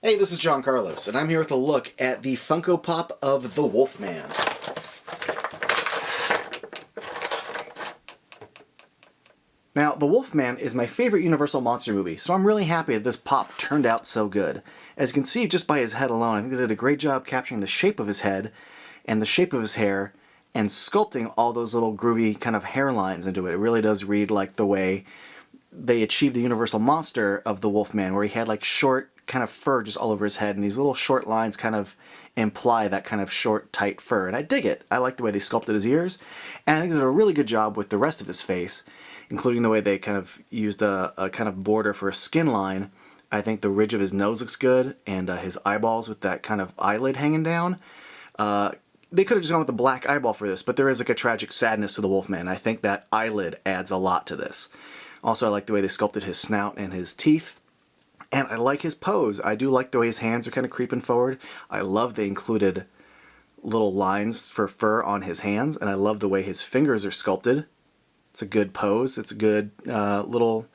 Hey, this is John Carlos, and I'm here with a look at the Funko Pop of the Wolf Man. Now, the Wolf Man is my favorite Universal monster movie, so I'm really happy that this pop turned out so good. As you can see just by his head alone, I think they did a great job capturing the shape of his head and the shape of his hair and sculpting all those little groovy kind of hairlines into it. It really does read like the way they achieved the Universal monster of the Wolf Man, where he had like short kind of fur just all over his head, and these little short lines kind of imply that kind of short, tight fur, and I dig it. I like the way they sculpted his ears, and I think they did a really good job with the rest of his face, including the way they kind of used a kind of border for a skin line. I think the ridge of his nose looks good, and his eyeballs with that kind of eyelid hanging down. They could have just gone with the black eyeball for this, but there is like a tragic sadness to the Wolfman. I think that eyelid adds a lot to this. Also, I like the way they sculpted his snout and his teeth. And I like his pose. I do like the way his hands are kind of creeping forward. I love they included little lines for fur on his hands, and I love the way his fingers are sculpted. It's a good pose. It's a good little...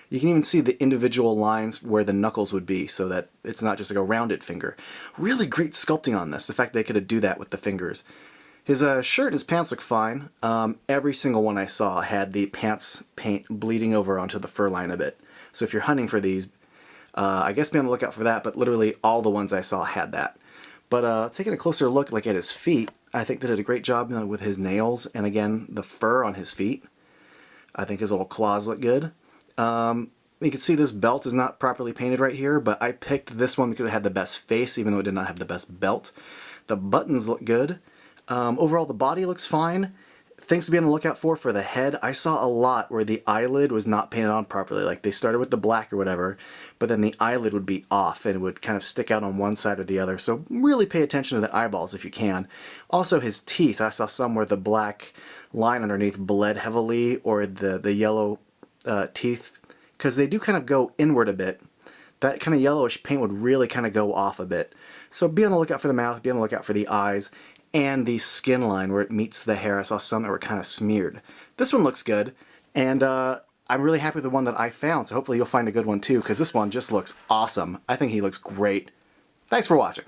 You can even see the individual lines where the knuckles would be, so that it's not just like a rounded finger. Really great sculpting on this, the fact they could do that with the fingers. His shirt and his pants look fine. Every single one I saw had the pants paint bleeding over onto the fur line a bit. So if you're hunting for these, I guess be on the lookout for that, but literally all the ones I saw had that. But taking a closer look like at his feet, I think they did a great job with his nails, and again, the fur on his feet. I think his little claws look good. You can see this belt is not properly painted right here, but I picked this one because it had the best face, even though it did not have the best belt. The buttons look good. Overall, the body looks fine. Things to be on the lookout for the head. I saw a lot where the eyelid was not painted on properly. Like they started with the black or whatever, but then the eyelid would be off and it would kind of stick out on one side or the other. So really pay attention to the eyeballs if you can. Also his teeth. I saw some where the black line underneath bled heavily, or the yellow teeth, because they do kind of go inward a bit. That kind of yellowish paint would really kind of go off a bit. So be on the lookout for the mouth, be on the lookout for the eyes, and the skin line where it meets the hair. I saw some that were kind of smeared. This one looks good, and I'm really happy with the one that I found, so hopefully you'll find a good one too, because this one just looks awesome. I think he looks great. Thanks for watching.